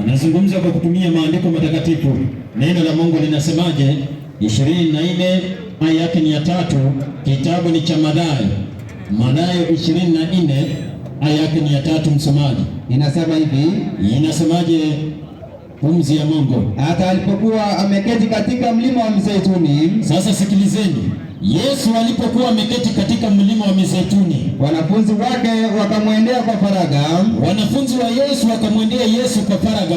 anazungumza kwa kutumia maandiko matakatifu. Neno la Mungu linasemaje? 24 aya yake ni ya 3. Kitabu ni cha Mathayo 24 aya yake ni ya 3. Msomaji, inasema hivi. Inasemaje? Pumzi ya Mungu. Hata alipokuwa ameketi katika mlima wa Mizeituni. Sasa sikilizeni. Yesu alipokuwa ameketi katika mlima wa Mizeituni, wanafunzi wake wakamwendea kwa faragha. Wanafunzi wa Yesu wakamwendea Yesu kwa faragha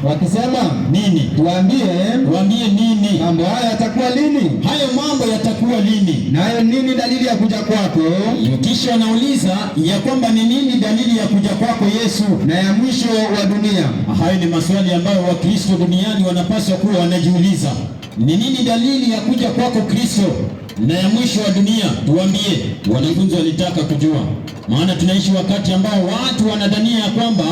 wakisema nini? Tuambie nini? Mambo haya yatakuwa lini? Hayo mambo yatakuwa lini? Nayo nini dalili ya kuja kwako? Kisha wanauliza ya kwamba ni nini dalili ya kuja kwako Yesu na ya mwisho wa dunia? Hayo ni maswali ambayo Wakristo duniani wanapaswa kuwa wanajiuliza. Ni nini dalili ya kuja kwako Kristo na ya mwisho wa dunia? Tuambie. Wanafunzi walitaka kujua, maana tunaishi wakati ambao watu wanadhania ya kwamba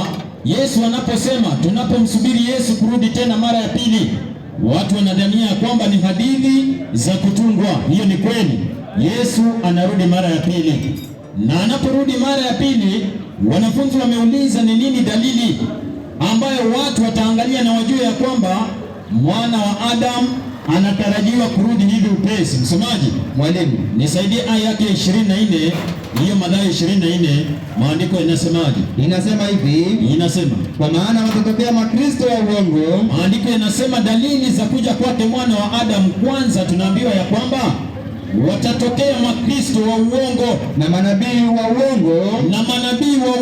Yesu anaposema tunapomsubiri Yesu kurudi tena mara ya pili, watu wanadhania ya kwamba ni hadithi za kutungwa. Hiyo ni kweli. Yesu anarudi mara ya pili, na anaporudi mara ya pili, wanafunzi wameuliza ni nini dalili ambayo watu wataangalia na wajue ya kwamba mwana wa Adamu anatarajiwa kurudi hivi upesi. Msomaji, mwalimu, nisaidie aya yake 24, hiyo Mathayo 24, maandiko yanasemaje? Inasema hivi. Inasema, kwa maana watatokea makristo wa uongo. Maandiko yanasema dalili za kuja kwake mwana wa Adamu. Kwanza tunaambiwa ya kwamba watatokea makristo wa uongo na manabii wa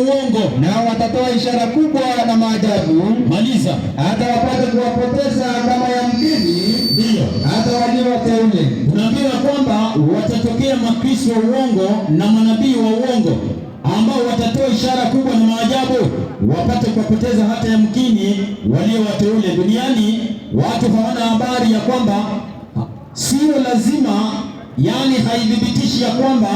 uongo, nao watatoa ishara kubwa na maajabu. Maliza. Hata wapate kuwapoteza kama yamkini ndio hata walio wateule. Tunaambiwa kwamba watatokea makristo wa uongo na manabii wa uongo ambao watatoa ishara kubwa na maajabu, wapate kuwapoteza hata yamkini walio wateule. Duniani watu hawana habari ya kwamba sio lazima, yani haidhibitishi ya kwamba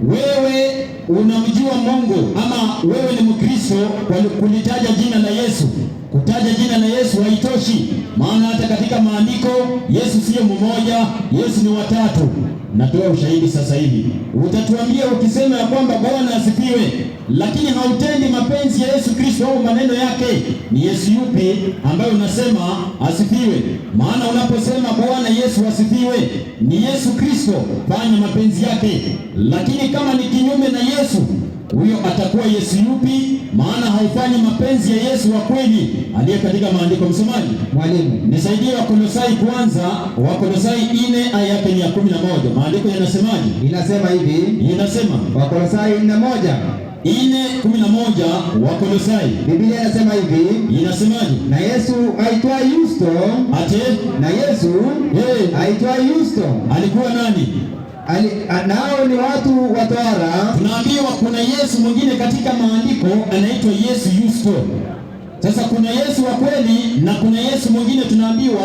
wewe unamjua Mungu ama wewe ni Mkristo kwa kulitaja jina la Yesu. Kutaja jina la Yesu haitoshi, maana hata katika maandiko Yesu sio mmoja, Yesu ni watatu. Natoa ushahidi sasa hivi. Utatuambia ukisema ya kwamba Bwana asifiwe, lakini hautendi mapenzi ya Yesu Kristo au maneno yake, ni Yesu yupi ambaye unasema asifiwe? Maana unaposema Bwana Yesu asifiwe, ni Yesu Kristo, fanya mapenzi yake. Lakini kama ni kinyume na Yesu, huyo atakuwa Yesu yupi? Maana haufanyi mapenzi ya Yesu wa kweli aliye katika maandiko. Msomaji, mwalimu, nisaidie Wakolosai kwanza, Wakolosai 4 aya yake ni ya 11. Maandiko yanasemaje? Inasema hivi. Inasema Wakolosai 4:11. 4:11 Wakolosai. Biblia inasema hivi. Inasemaje? Na Yesu aitwa Yusto. Na Yesu aitwa Yusto alikuwa nani? Nao ni watu wa tohara. Tunaambiwa kuna Yesu mwingine katika maandiko anaitwa Yesu Yusto. Sasa kuna Yesu wa kweli na kuna Yesu mwingine tunaambiwa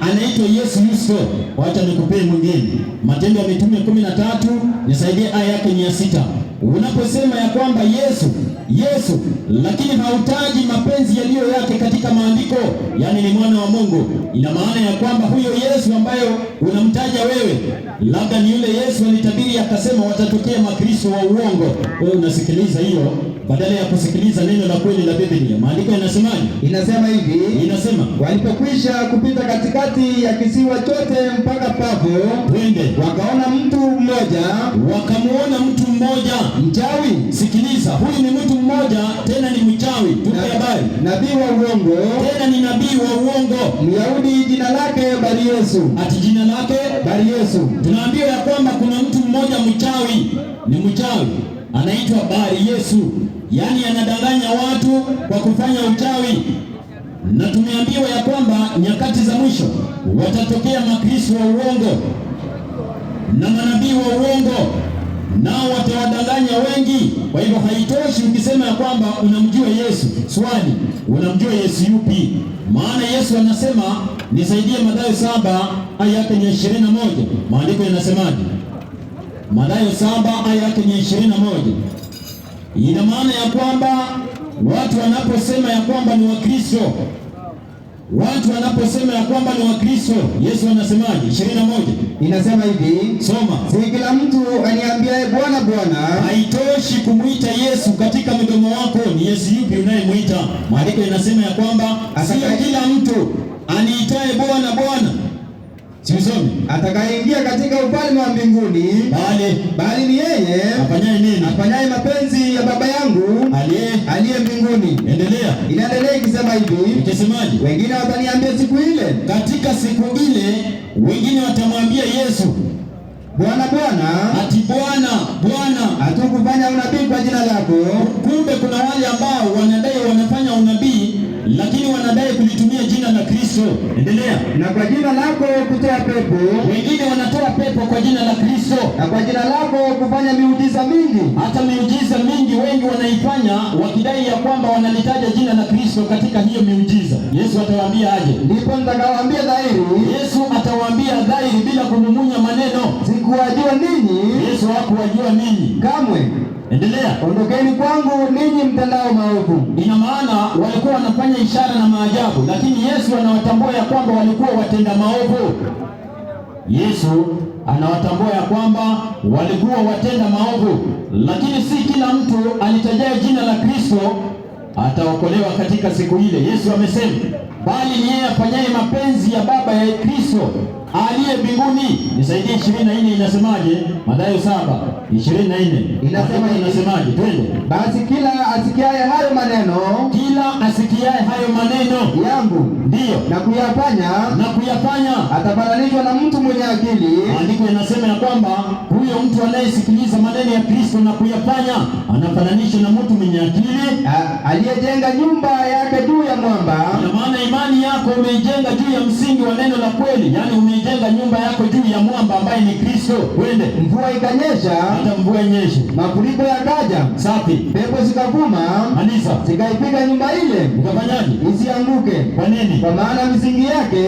anaitwa Yesu Yusto. Wacha nikupee mwingine. Matendo ya Mitume 13, nisaidie aya yake ni ya 6. Unaposema ya kwamba Yesu lakini hautaji mapenzi yaliyo yake katika maandiko, yani ni mwana wa Mungu, ina maana ya kwamba huyo Yesu ambayo unamtaja wewe labda ni yule Yesu alitabiri akasema watatokea makristo wa uongo. Wewe unasikiliza hiyo badala ya kusikiliza neno la kweli la Biblia. Maandiko yanasemaje? Inasema hivi. Inasema, walipokwisha kupita katikati ya kisiwa chote mpaka Pafo, wakaona mtu mmoja, wakamuona mtu mmoja mchawi. Sikiliza, huyu ni mtu mmoja tena ni mchawi. Tupe habari. Nabii wa uongo, tena ni nabii wa uongo, Myahudi, jina lake Bar-Yesu. Ati jina lake Bar-Yesu. Tunaambiwa ya kwamba kuna mtu mmoja mchawi, ni mchawi anaitwa Bar-Yesu, yaani anadanganya watu kwa kufanya uchawi. Na tumeambiwa ya kwamba nyakati za mwisho watatokea makristo wa uongo na manabii wa uongo, nao watawadanganya wengi. Kwa hivyo haitoshi ukisema ya kwamba unamjua Yesu. Swali, unamjua Yesu yupi? Maana Yesu anasema, nisaidie Mathayo 7 aya yake ni 21. Maandiko yanasemaje? Mathayo 7 aya yake ni 21. Ina maana ya kwamba watu wanaposema ya kwamba ni Wakristo Watu wanaposema ya kwamba ni Wakristo, Yesu anasemaje? 21 inasema hivi, soma. Si kila mtu aniambiaye Bwana Bwana. Haitoshi kumuita Yesu katika mdomo wako, ni Yesu yupi unayemuita? Maandiko yanasema ya kwamba sio kila mtu aniitaye Bwana Bwana, siusome, atakayeingia katika ufalme wa mbinguni, bali ni yeye afanyaye nini? Afanyaye mapenzi ya Baba yangu aliye mbinguni. Endelea. Inaendelea ikisema hivi, ikisemaje? Wengine wataniambia siku ile, katika siku ile wengine watamwambia Yesu, Bwana Bwana, ati Bwana Bwana, hatukufanya unabii kwa jina lako? Kumbe kuna wale ambao wanadai wanafanya unabii, lakini wanadai kulitumia jina la Kristo. Endelea. Na kwa jina lako kutoa pepo. Wengine wanatoa pepo kwa jina la Kristo. Na kwa jina lako kufanya miujiza mingi. Hata miujiza mingi wengi wanaifanya wakidai ya kwamba wanalitaja jina la Kristo katika hiyo miujiza. Yesu atawaambia aje? Ndipo nitakawaambia dhahiri. Yesu atawaambia dhahiri bila kumumunya maneno. Sikuwajua ninyi. Yesu hakuwajua ninyi kamwe. Endelea. Ondokeni kwangu ninyi mtendao maovu. Ina maana walikuwa wanafanya ishara na maajabu, lakini Yesu anawatambua ya kwamba walikuwa watenda maovu. Yesu anawatambua ya kwamba walikuwa watenda maovu, lakini si kila mtu alitajaye jina la Kristo ataokolewa katika siku ile. Yesu amesema, bali ni yeye afanyaye mapenzi ya Baba ya Kristo aliye mbinguni. Nisaidie 24 inasemaje? Mathayo 7:24. Inasemaje? Twende. Basi kila asikiaye hayo maneno, yangu, ndiyo, na kuyafanya atafananishwa na mtu mwenye akili. Maandiko yanasema ya kwamba huyo mtu anayesikiliza maneno ya Kristo na kuyafanya anafananishwa na mtu mwenye akili aliyejenga nyumba yake juu ya mwamba. Ina maana imani yako umeijenga juu ya msingi wa neno la kweli, yaani umeijenga nyumba yako juu ya mwamba ambaye ni Kristo. Twende. Mvua ikanyesha, hata mvua inyeshe, mafuriko yakaja, safi, pepo zikavuma, kanisa zikaipiga nyumba ile, ukafanyaje? Isianguke. Kwa nini? Kwa maana misingi yake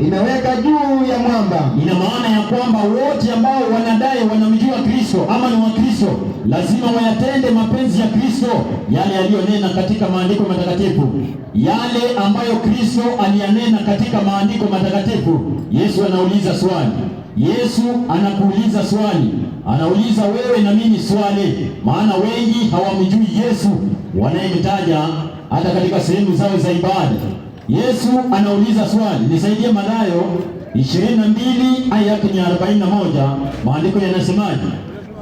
imeweka juu ya mwamba. Ina maana ya kwamba wote ambao wanadai wanamjua Kristo ama ni Wakristo lazima wayatende mapenzi ya Kristo, yale aliyonena katika maandiko matakatifu, yale ambayo Kristo aliyanena katika maandiko matakatifu. Yesu anauliza swali. Yesu anakuuliza swali, anauliza wewe na mimi swali, maana wengi hawamjui Yesu wanayemtaja hata katika sehemu zao za ibada. Yesu anauliza swali. Nisaidie Mathayo 22 aya yake 41. Maandiko yanasemaje?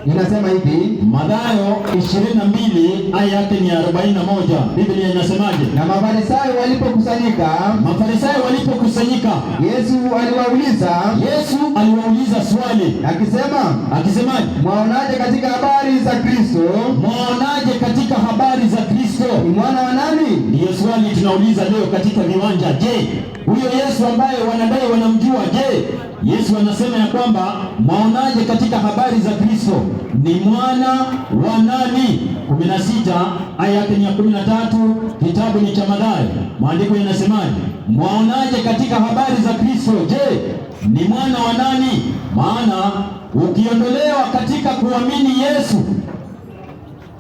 Inasema hivi, Mathayo 22 aya yake 41. Biblia inasemaje? Na Mafarisayo walipokusanyika, Yesu aliwauliza swali akisemaje? Mwaonaje katika habari za Kristo? Ni mwana wa nani? Ndiyo swali tunauliza leo katika viwanja. Je, huyo Yesu ambaye wanadai wanamjua, je, Yesu anasema ya kwamba mwaonaje katika habari za Kristo? Ni mwana wa nani? 16 aya yake ni ya 13. Kitabu ni cha Mathayo. Maandiko yanasemaje? Mwaonaje katika habari za Kristo? Je, ni mwana wa nani? Maana ukiondolewa katika kuamini Yesu,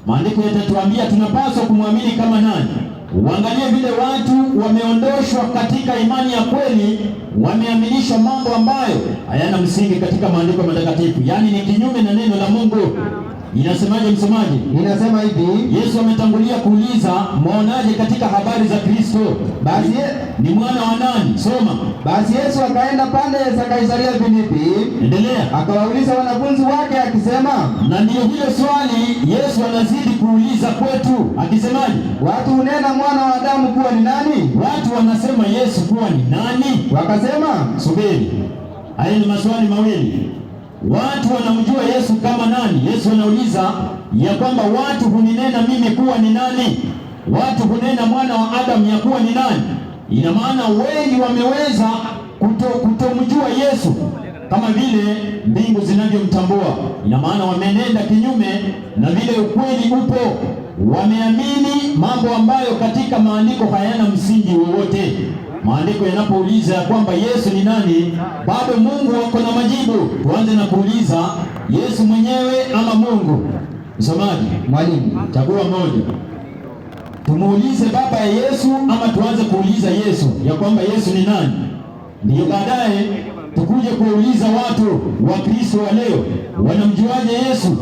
maandiko yatatuambia tunapaswa kumwamini kama nani. Uangalie vile watu wameondoshwa katika imani ya kweli, wameaminishwa mambo ambayo hayana msingi katika maandiko matakatifu, yaani ni kinyume na neno la Mungu. Inasemaje msomaji? Inasema hivi, Yesu ametangulia kuuliza mwaonaje katika habari za Kristo? Basi ni mwana wa nani? Soma. Basi Yesu akaenda pande za Kaisaria Filipi. Endelea. Akawauliza wanafunzi wake akisema, na ndio hilo swali Yesu anazidi kuuliza kwetu akisemaje? Watu hunena mwana wa Adamu kuwa ni nani? Watu wanasema Yesu kuwa ni nani? Wakasema, subiri, haya ni maswali mawili. Watu wanamjua Yesu kama nani? Yesu anauliza ya kwamba watu huninena mimi kuwa ni nani? Watu hunena mwana wa Adamu ya kuwa ni nani? Ina maana wengi wameweza kutomjua Yesu kama vile mbingu zinavyomtambua. Ina maana wamenenda kinyume na vile ukweli upo. Wameamini mambo ambayo katika maandiko hayana msingi wowote. Maandiko yanapouliza ya kwamba Yesu ni nani, bado Mungu wako na majibu. Tuanze na kuuliza, Yesu mwenyewe ama Mungu? Msomaji, mwalimu, chagua moja. tumuulize baba ya Yesu ama tuanze kuuliza Yesu ya kwamba Yesu ni nani? Ndiyo baadaye tukuje kuuliza watu wa Kristo wa leo wanamjuaje Yesu?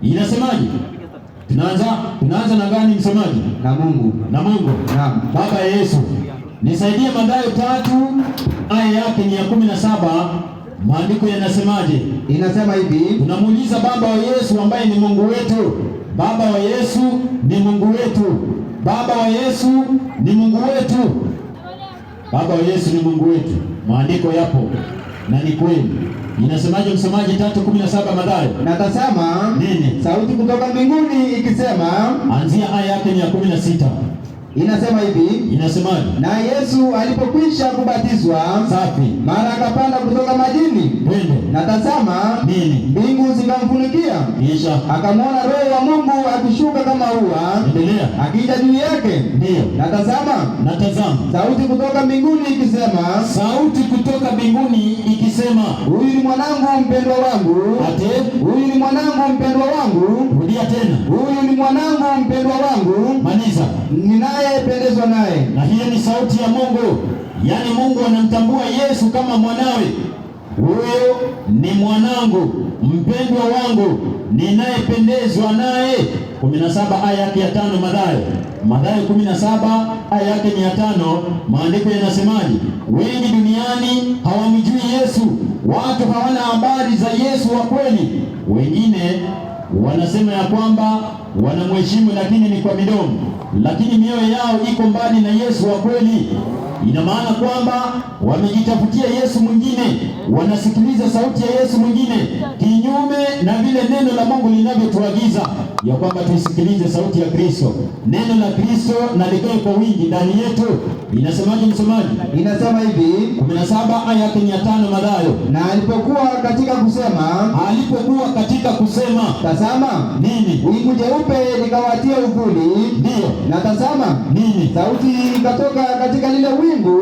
Inasemaje? Tunaanza na gani msemaji? Na Mungu. Na Mungu. Naam. Baba ya Yesu. Nisaidie Mathayo 3 aya yake ni ya 17. Maandiko yanasemaje? Inasema hivi, tunamuuliza baba wa Yesu ambaye ni Mungu wetu. Baba wa Yesu ni Mungu wetu. Baba wa Yesu ni Mungu wetu. Baba wa Yesu ni Mungu wetu. Maandiko yapo na ni kweli. Inasemaje msomaji? 3:17 Mathayo. Na tazama nini? Sauti kutoka mbinguni ikisema. Anzia aya yake ni ya 16. Inasema hivi. Inasemaje? Na Yesu alipokwisha kubatizwa, safi, mara akapanda kutoka majini. Twende. Na tazama nini? Mbingu zikamfunikia. Kisha akamwona Roho wa Mungu akishuka kama ua. Endelea. Akija juu yake. Ndio. Na tazama sauti kutoka mbinguni ikisema. Sauti kutoka mbinguni ikisema, huyu ni mwanangu mpendwa wangu. Ate, huyu ni mwanangu mpendwa wangu. Rudia tena. Huyu ni mwanangu mpendwa wangu. Maliza. Ninayependezwa naye. Na hiyo ni sauti ya Mungu. Yaani Mungu anamtambua Yesu kama mwanawe. Huyo ni mwanangu mpendwa wangu ninayependezwa naye. 17 aya yake ya 5 Mathayo. Mathayo 17 aya yake ni ya 5. Maandiko yanasemaje? Wengi duniani hawamjui Yesu. Watu hawana habari za Yesu wa kweli. Wengine wanasema ya kwamba wanamheshimu lakini ni kwa midomo, lakini mioyo yao iko mbali na Yesu wa kweli. Ina maana kwamba wamejitafutia Yesu mwingine, wanasikiliza sauti ya Yesu mwingine, kinyume na vile neno la Mungu linavyotuagiza ya kwamba tusikilize sauti ya Kristo. Neno la Kristo na likae kwa wingi ndani yetu. Inasemaje msomaji? Inasema hivi, 17 aya yake ni ya 5 Mathayo. Na alipokuwa katika kusema, tazama nini? Wingu jeupe likawatia uvuli. Ndio. Na tazama nini? Sauti ikatoka katika lile wingu.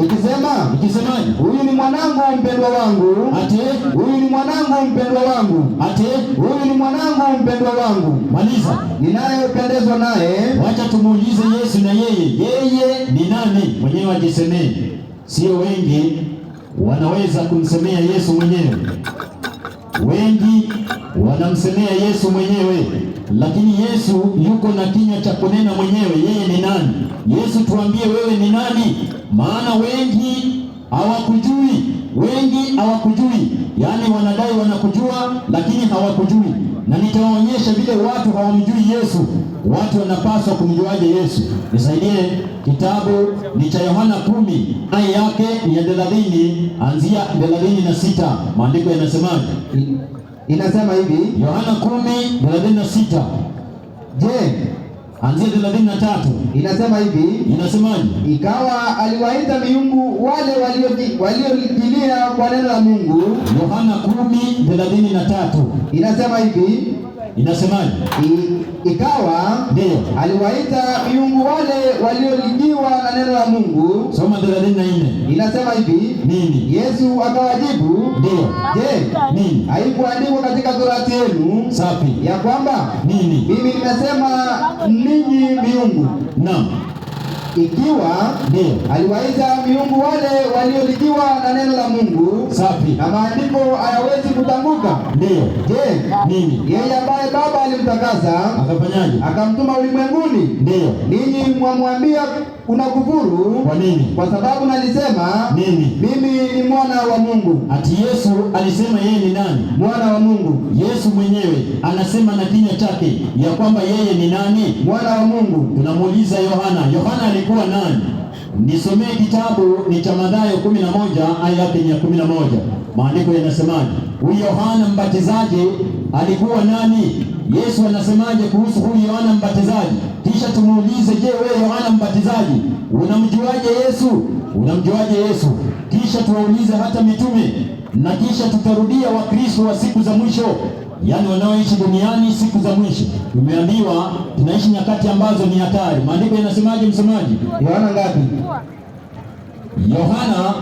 Ikisemaje? Huyu ni mwanangu mpendwa wangu. Ate, huyu ni mwanangu mpendwa wangu. Ate, huyu ni mwanangu mpendwa wangu. Maliza. Ninayependezwa naye. Wacha tumuulize Yesu na yeye ni nani? Mwenyewe ajisemee. Sio wengi wanaweza kumsemea Yesu mwenyewe. Wengi wanamsemea Yesu mwenyewe, lakini Yesu yuko na kinywa cha kunena mwenyewe yeye ni nani. Yesu, tuambie wewe ni nani? Maana wengi hawakujui, yaani wanadai wanakujua lakini hawakujui. Na nitawaonyesha vile watu hawamjui Yesu. Watu wanapaswa kumjuaje Yesu? Nisaidie, kitabu ni cha Yohana 10 aya yake ya 30 anzia 36. Maandiko yanasemaje? Inasema hivi, Yohana 10:36. Je, anzia 33. Inasema hivi, inasemaje? Ikawa aliwaita miungu wale waliojilia kwa neno la Mungu. Yohana 10:33. Inasema hivi, inasemaje? Ikawa ndio aliwaita miungu wale waliolijiwa na neno la Mungu. Soma 34. Inasema hivi, nini? Yesu akawajibu, ndio. Je, nini? Haikuandikwa katika Torati yenu safi ya kwamba nini? Mimi nimesema ninyi miungu? Naam. Ikiwa ndio aliwaita miungu wale waliolijiwa na neno la Mungu, safi, na maandiko hayawezi kutanguka. Ndio. Je, nini? Yeye ambaye Baba alimtakasa akafanyaje? Akamtuma ulimwenguni. Ndio. Ninyi mwamwambia unakufuru. Kwa nini? Kwa sababu nalisema nini? Mimi ni mwana wa Mungu. Ati Yesu alisema yeye ni nani? Mwana wa Mungu. Yesu mwenyewe anasema na kinywa chake ya kwamba yeye ni nani? Mwana wa Mungu. Tunamuuliza Yohana. Yohana alikuwa nani? Nisomee kitabu ni cha Mathayo 11 aya yake ya 11. Maandiko yanasemaje? Huyu Yohana Mbatizaji alikuwa nani? Yesu anasemaje kuhusu huyu Yohana Mbatizaji? Kisha tumuulize, je, wewe Yohana Mbatizaji unamjuaje Yesu? Unamjuaje Yesu? Kisha tuwaulize hata mitume, na kisha tutarudia Wakristo wa siku za mwisho, yaani wanaoishi duniani siku za mwisho. Tumeambiwa tunaishi nyakati ambazo ni hatari. Maandiko yanasemaje msomaji? Yohana ngapi? Yohana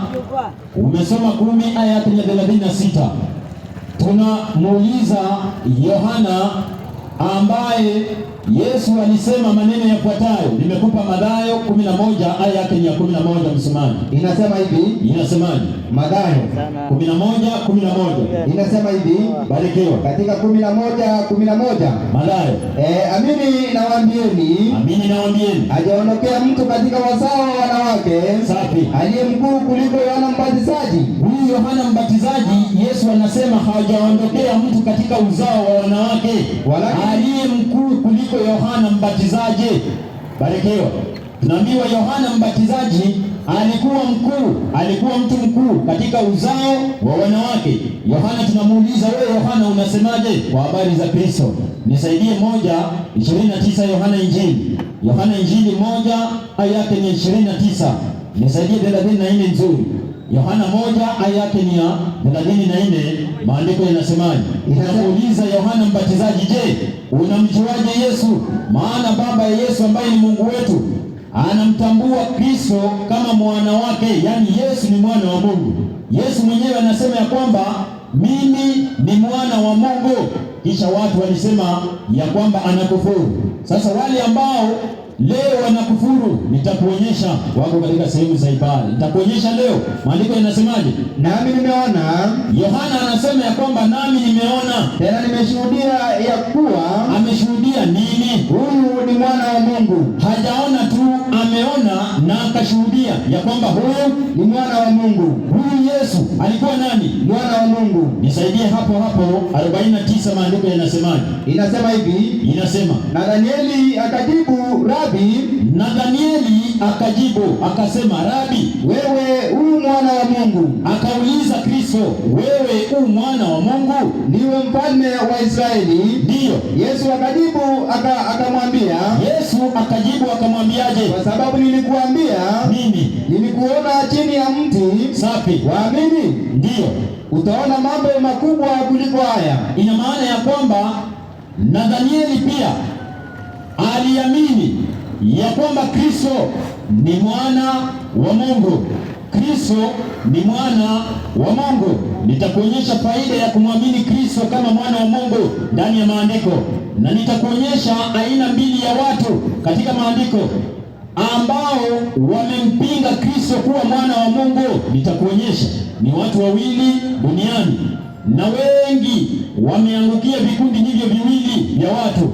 umesoma 10 aya ya 36. Tunamuuliza Yohana ambaye Yesu alisema maneno yafuatayo. Nimekupa Mathayo 11 aya yake ni ya 11, msomaji. Inasema hivi. Inasemaje? Mathayo 11:11. Inasema hivi. Barikiwa. Katika 11:11. Mathayo. Amini nawaambieni, hajaondokea mtu katika wazao wa wanawake safi aliye mkuu kuliko Yohana Mbatizaji. Huyu Yohana Mbatizaji, Yesu anasema hajaondokea mtu katika uzao wa wanawake aliye mkuu kuliko Yohana Mbatizaji. Barikiwa. Tunaambiwa Yohana Mbatizaji alikuwa mkuu, alikuwa mtu mkuu katika uzao wa wanawake. Yohana, tunamuuliza wewe Yohana, unasemaje kwa habari za Kristo? Nisaidie 1:29 Yohana Injili. Yohana Injili 1 aya yake ni 29. Nisaidie 34 nzuri. Yohana 1 aya yake ni ya 34. Maandiko yanasemaje? Inamuuliza Yohana Mbatizaji, je, unamjuaje Yesu? Maana baba ya Yesu ambaye ni Mungu wetu anamtambua Kristo kama mwana wake, yani Yesu ni mwana wa Mungu. Yesu mwenyewe anasema ya kwamba mimi ni mwana wa Mungu. Kisha watu walisema ya kwamba anakufuru. Sasa wale ambao leo wanakufuru, nitakuonyesha wako katika sehemu za ibada. Nitakuonyesha leo. Maandiko yanasemaje? Nami nimeona. Yohana anasema ya kwamba nami nimeona, tena nimeshuhudia ya kuwa. Ameshuhudia nini? Huyu ni mwana wa Mungu. Hajaona tu, ameona na akashuhudia ya kwamba huyu ni mwana wa Mungu. Huyu Yesu alikuwa nani? Mwana wa Mungu. Nisaidie hapo 49, maandiko yanasemaje? Inasema hivi. Inasema, Nathanieli akajibu, Nathanieli akajibu akasema, Rabi, wewe u mwana wa Mungu. Akauliza Kristo, wewe u mwana wa Mungu? Ndiwe mfalme wa Israeli? Ndiyo. Yesu akajibu akamwambia. Yesu akajibu akamwambiaje? Kwa sababu nilikuambia nini? Nilikuona chini ya mti. Safi. Waamini? Ndiyo. Utaona mambo makubwa kuliko haya. Ina maana ya kwamba Nathanieli pia aliamini ya kwamba Kristo ni mwana wa Mungu. Kristo ni mwana wa Mungu. Nitakuonyesha faida ya kumwamini Kristo kama mwana wa Mungu ndani ya maandiko, na nitakuonyesha aina mbili ya watu katika maandiko ambao wamempinga Kristo kuwa mwana wa Mungu. Nitakuonyesha ni watu wawili duniani, na wengi wameangukia vikundi hivyo viwili vya watu.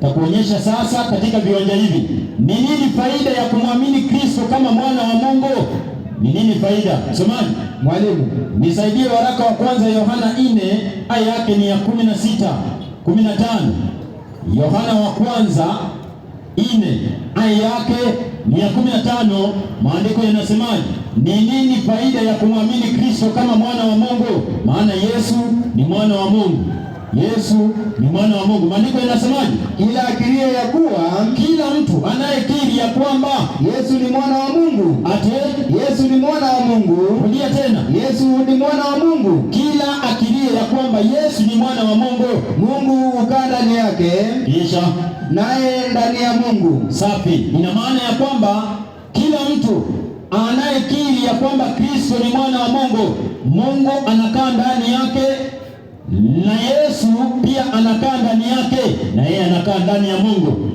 Takuonyesha sasa katika viwanja hivi ni nini faida ya kumwamini Kristo kama mwana wa Mungu. Ni nini faida? Somaji mwalimu, nisaidie waraka wa kwanza Yohana 4 aya yake ni ya 16 15. Yohana wa kwanza 4 aya yake ni ya 15. Maandiko yanasemaje? Ni nini faida ya kumwamini Kristo kama mwana wa Mungu? Maana Yesu ni mwana wa Mungu. Yesu ni mwana wa Mungu. Maandiko yanasemaje? Kila akirie ya kuwa, kila mtu anayekiri ya kwamba Yesu ni mwana wa Mungu. Ate Yesu ni mwana wa Mungu. Rudia tena. Yesu ni mwana wa Mungu. Kila akirie ya kwamba Yesu ni mwana wa Mungu, Mungu ukaa ndani yake, kisha naye ndani ya Mungu. Safi. Ina maana ya kwamba kila mtu anayekiri ya kwamba Kristo ni mwana wa Mungu, Mungu anakaa ndani yake, na Yesu pia anakaa ndani yake, na yeye anakaa ndani ya Mungu.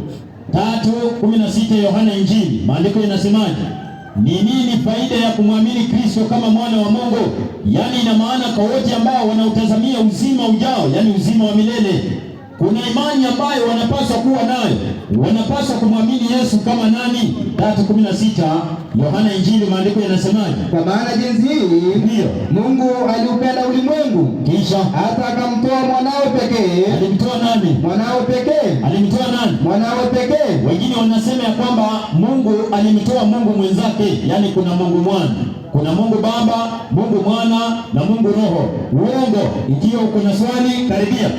3:16 Yohana Injili. Maandiko yanasemaje? Ni nini faida ya kumwamini Kristo kama mwana wa Mungu? Yaani ina maana kwa wote ambao wanautazamia uzima ujao, yani uzima wa milele. Kuna imani ambayo wanapaswa kuwa nayo, wanapaswa kumwamini Yesu kama nani? 3:16 Yohana Injili, maandiko yanasemaje? Kwa maana jinsi hii ndio Mungu aliupenda ulimwengu, kisha hata akamtoa mwanawe pekee. Alimtoa nani? Mwanawe pekee. Alimtoa nani? Mwanawe pekee. Wengine wanasema ya kwamba Mungu alimtoa Mungu mwenzake, yani kuna Mungu mwana, kuna Mungu Baba, Mungu Mwana na Mungu Roho. Uongo. Ikiwa uko na swali karibia.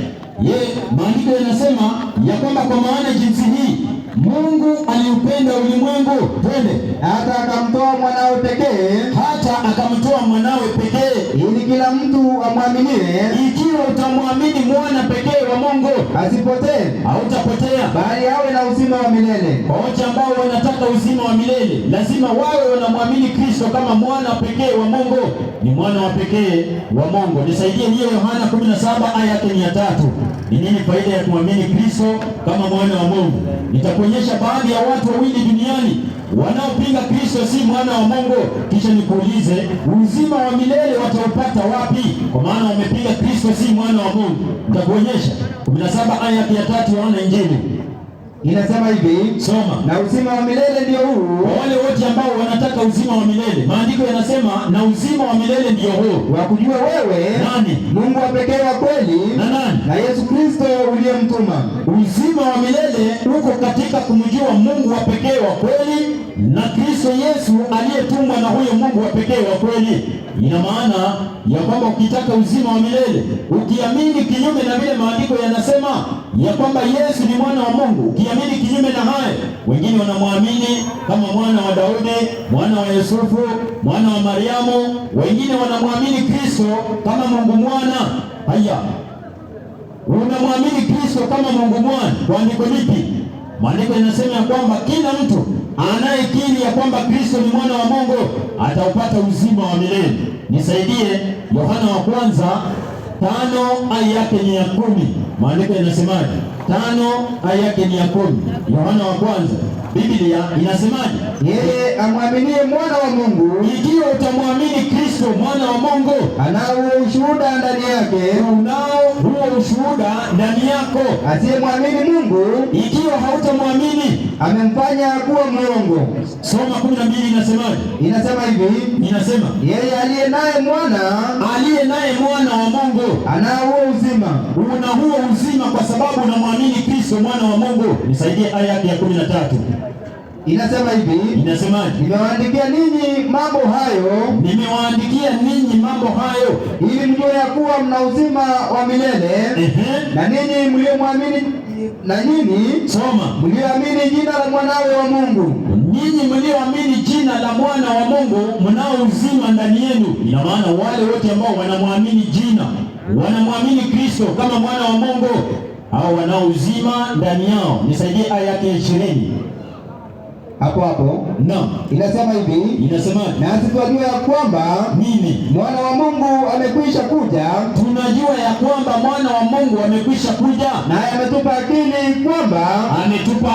Maandiko yanasema ya kwamba kwa maana jinsi hii Mungu aliupenda ulimwengu, twende, hata akamtoa mwanawe pekee, hata akamtoa mwanawe pekee, ili kila mtu amwaminie. Ikiwa utamwamini mwana pekee wa Mungu, asipotee, hautapotea, bali awe na uzima wa milele. Kwa wote ambao wanataka uzima wa milele, lazima wawe wanamwamini Kristo kama mwana pekee wa Mungu. Ni mwana wa pekee wa Mungu. Nisaidie hiyo Yohana 17 aya yake ni ya 3. ni nini faida ya kumwamini Kristo kama mwana wa Mungu. Nitakuonyesha baadhi ya watu wawili duniani wanaopinga Kristo si mwana wa Mungu, kisha nikuulize uzima wa milele wataupata wapi? Kwa maana wamepinga Kristo si mwana wa Mungu. Nitakuonyesha 17 aya ya 3 Yohana Injili. Inasema hivi, soma. Na uzima wa milele ndio huu. Kwa wale wote ambao wanataka uzima wa milele, maandiko yanasema na uzima wa milele ndio huu, wa kujua wewe nani? Mungu wa pekee wa kweli, na nani? Na Yesu Kristo uliyemtuma. Uzima wa milele uko katika kumjua Mungu wa pekee wa kweli na Kristo Yesu aliyetumwa na huyo Mungu wa pekee wa kweli. Ina maana ya kwamba ukitaka uzima wa milele, ukiamini kinyume na vile maandiko yanasema ya kwamba Yesu ni mwana wa Mungu, ukiamini kinyume na hayo, wengine wanamwamini kama mwana wa Daudi, mwana wa Yusufu, mwana wa Mariamu, wengine wanamwamini Kristo kama Mungu mwana. Haya, unamwamini Kristo kama Mungu mwana kwa andiko lipi? Maandiko yanasema ya kwamba kila mtu anayekiri ya kwamba Kristo ni mwana wa Mungu ataupata uzima wa milele. Nisaidie Yohana wa kwanza 5 aya yake ni ya 10. Maandiko yanasemaje? 5 aya yake ni ya 10. Yohana wa kwanza, Biblia inasemaje? Yeye amwaminie mwana wa Mungu, ikiwa utamwamini Kristo mwana wa Mungu, anao ushuhuda ndani yake, unao huo ushuhuda ndani yako. Asiyemwamini Mungu, ikiwa hautamwamini, amemfanya kuwa mwongo. Soma 12 inasemaje? Inasema hivi, inasema yeye aliye naye mwana wa Mungu anao huo uzima. Una huo uzima kwa sababu unamwamini Kristo mwana wa Mungu. Nisaidie aya yake ya 13. Inasema hivi, inasemaje? Nimewaandikia ninyi mambo hayo, ili mjue ya kuwa mna uzima wa milele, na ninyi mliomwamini, na nyinyi soma, mlioamini jina la mwanawe wa Mungu. Nyinyi mlioamini jina la mwana wa Mungu mnao uzima ndani yenu. Ina maana wale wote ambao wanamwamini jina, wanamwamini Kristo kama mwana wa Mungu, hao wanao uzima ndani yao. Nisaidie aya yake 20. Hapo inasema hivi, inasema nasi tunajua ya kwamba mwana wa Mungu amekwisha kuja. Tunajua ya kwamba mwana wa Mungu amekwisha kuja, naye ametupa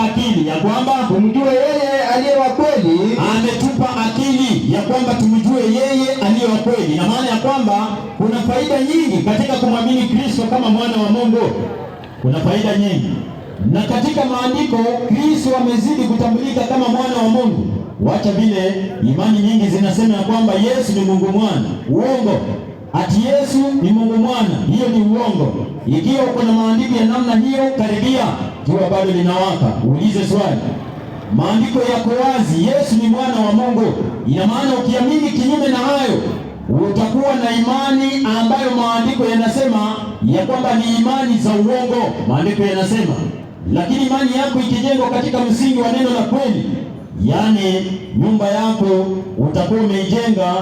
akili ya kwamba tumjue yeye aliye wa kweli. Ametupa akili ya kwamba tumjue yeye aliye wa kweli. Ina maana ya kwamba kuna faida nyingi katika kumwamini Kristo kama mwana wa Mungu. Kuna faida nyingi. Na katika maandiko Kristo amezidi kutambulika kama mwana wa Mungu. Wacha vile imani nyingi zinasema ya kwamba Yesu ni Mungu mwana. Uongo. Ati Yesu ni Mungu mwana, hiyo ni uongo. Ikiwa uko na maandiko ya namna hiyo, karibia jua bado linawaka, uulize swali. Maandiko yako wazi, Yesu ni mwana wa Mungu. Ina maana ukiamini kinyume na hayo, utakuwa na imani ambayo maandiko yanasema ya kwamba ni imani za uongo. Maandiko yanasema, lakini imani yako ikijengwa katika msingi wa neno la kweli, yaani nyumba yako utakuwa umeijenga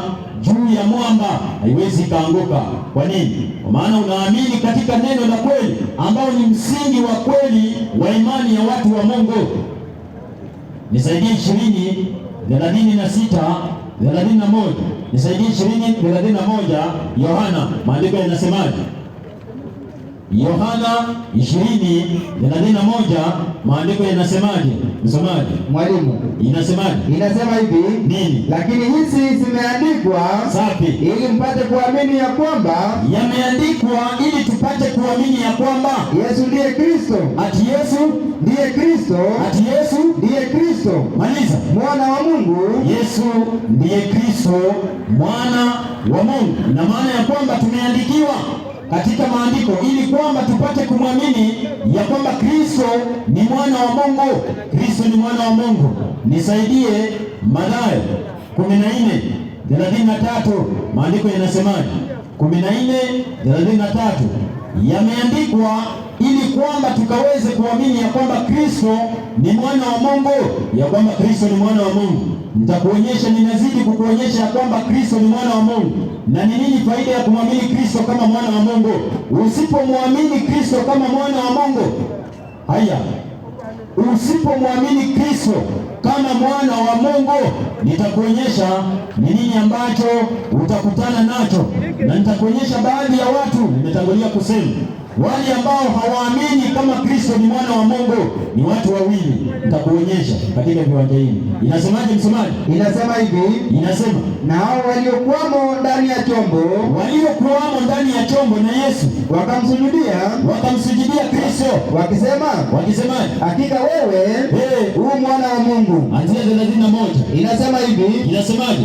juu ya mwamba, haiwezi kaanguka. Kwa nini? Kwa maana unaamini katika neno la kweli ambao ni msingi wa kweli wa imani ya watu wa Mungu. Nisaidie 20:36-31. Nisaidie 20:31 Yohana, maandiko yanasemaje? Yohana 20:31 maandiko yanasemaje? Msomaji. Mwalimu. Inasemaje? Inasema hivi. Nini? Lakini hizi zimeandikwa safi, ili mpate kuamini ya kwamba, yameandikwa ili tupate kuamini ya kwamba Yesu ndiye Kristo. Ati Yesu ndiye Kristo. Ati Yesu ndiye Kristo. Maliza. Mwana wa Mungu. Yesu ndiye Kristo, mwana wa Mungu. Ina maana ya kwamba tumeandikiwa katika maandiko ili kwamba tupate kumwamini ya kwamba Kristo ni mwana wa Mungu. Kristo ni mwana wa Mungu. Nisaidie Mathayo 14:33 maandiko yanasemaje? 14:33 yameandikwa ili kwamba tukaweze kuamini ya kwamba Kristo ni mwana wa Mungu, ya kwamba Kristo ni mwana wa Mungu. Nitakuonyesha, ninazidi kukuonyesha ya kwamba Kristo ni mwana wa Mungu. Na ni nini faida ya kumwamini Kristo kama mwana wa Mungu? Usipomwamini Kristo kama mwana wa Mungu, usipomwamini Kristo kama mwana wa Mungu, nitakuonyesha ni nini ambacho utakutana nacho, na nitakuonyesha baadhi ya watu nimetangulia kusema Wale ambao hawaamini kama Kristo ni mwana wa Mungu ni watu wawili, nitakuonyesha katika viwanja hivi. Inasemaje msomaji? Inasema hivi, inasema na hao waliokuwamo ndani ya chombo, waliokuwamo ndani ya chombo na Yesu wakamsujudia Kristo wakisemaje? Hakika wewe u mwana wa Mungu. Anzia 31. Inasema hivi, inasemaje?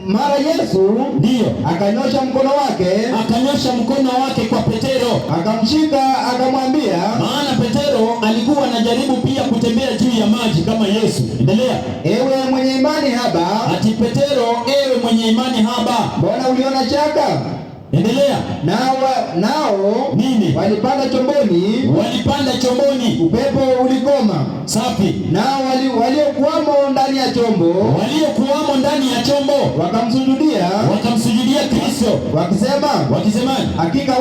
Mara Yesu ndiyo akanyosha mkono wake kwa Petero, akamshika akamwambia. Maana Petero alikuwa anajaribu pia kutembea juu ya maji kama Yesu. Endelea. Ewe mwenye imani haba. Ati Petero, ewe mwenye imani haba, mbona uliona shaka? Endelea. Nao nini? Walipanda chomboni, upepo ulikoma. Safi. Nao waliokuwamo ndani ya chombo, wakamsujudia Kristo wakisema, hakika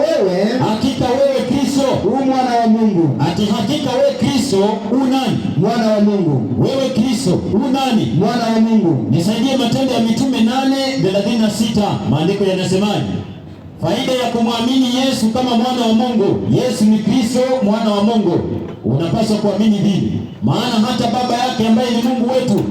wewe Kristo u mwana wa Mungu. Ati hakika wewe Kristo u nani? Mwana wa Mungu. Wewe Kristo u nani? Mwana wa Mungu. Nisaidie Matendo ya Mitume 8:36. Maandiko yanasemaje? Faida ya kumwamini Yesu kama mwana wa Mungu. Yesu ni Kristo mwana wa Mungu. Unapaswa kuamini hili. Maana hata baba yake ambaye ni Mungu wetu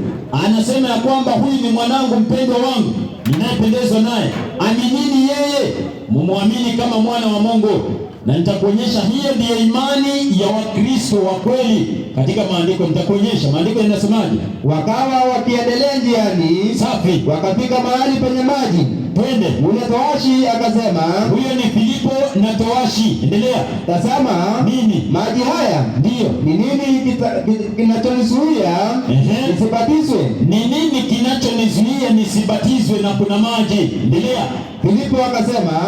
anasema ya kwamba huyu ni mwanangu mpendwa wangu ninayependezwa naye. Aminini yeye, mumwamini kama mwana wa Mungu. Na nitakuonyesha hiyo ndiyo imani ya Wakristo wa kweli katika maandiko. Nitakuonyesha maandiko yanasemaje. Wakawa wakiendelea njiani. Safi. Wakafika mahali penye maji. Twende. Yule towashi akasema, huyo ni Filipo na towashi. Endelea. Tazama, nini? Maji haya ndiyo. Ni nini kinachonizuia nisibatizwe? Ni nini kinachonizuia nisibatizwe na kuna maji? Endelea. Filipo akasema,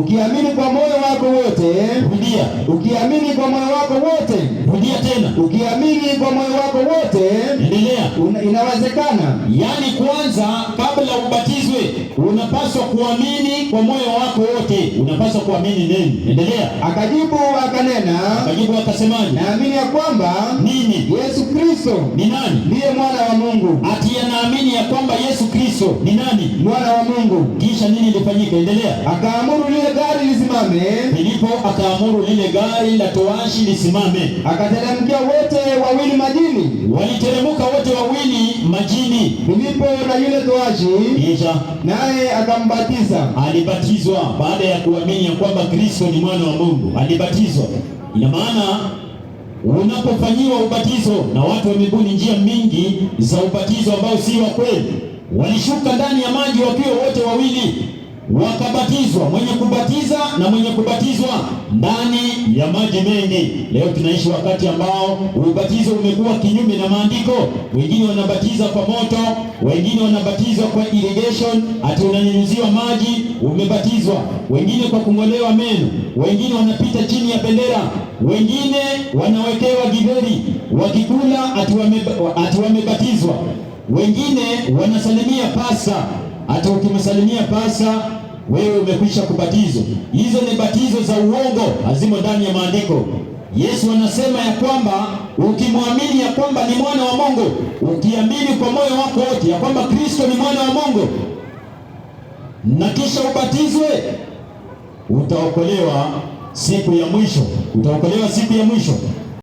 ukiamini kwa moyo wako wote. Rudia. Ukiamini kwa moyo wako wote. Rudia tena. Ukiamini kwa moyo wako wote. Endelea. Inawezekana. Yaani kwanza kabla ubatizwe unapaswa kuamini kwa moyo wako wote. Unapaswa kuamini nini? Endelea. Akajibu akasemaje? Naamini ya kwamba nini? Yesu Kristo ni nani? Ndiye mwana wa Mungu. Ati anaamini ya kwamba Yesu Kristo ni nani? Mwana wa Mungu. Kisha nini ilifanyika? Endelea. Akaamuru lile gari lisimame. Filipo akaamuru lile gari la towashi lisimame. Akateremkia wote wawili majini. Waliteremka wote wawili majini, Filipo na yule towashi. Kisha naye akambatiza. Alibatizwa baada ya kuamini ya kwamba Kristo ni mwana wa Mungu. Alibatizwa. Ina maana unapofanyiwa ubatizo, na watu wamebuni njia mingi za ubatizo ambao si wa kweli. Walishuka ndani ya maji wakiwa wote wawili, wakabatizwa, mwenye kubatiza na mwenye kubatizwa ndani ya maji mengi. Leo tunaishi wakati ambao ubatizo umekuwa kinyume na maandiko. Wengine wanabatiza kwa moto, wengine wanabatizwa kwa irrigation, ati unanyunyiziwa maji umebatizwa. Wengine kwa kung'olewa meno, wengine wanapita chini ya bendera, wengine wanawekewa giberi wakikula ati wamebatizwa. Wengine wanasalimia pasa, hata ukimsalimia pasa wewe umekwisha kubatizwa. Hizo ni batizo za uongo, hazimo ndani ya maandiko. Yesu anasema ya kwamba ukimwamini ya kwamba ni mwana wa Mungu, ukiamini kwa moyo wako wote ya kwamba Kristo ni mwana wa Mungu na kisha ubatizwe, utaokolewa siku ya mwisho. Utaokolewa siku ya mwisho.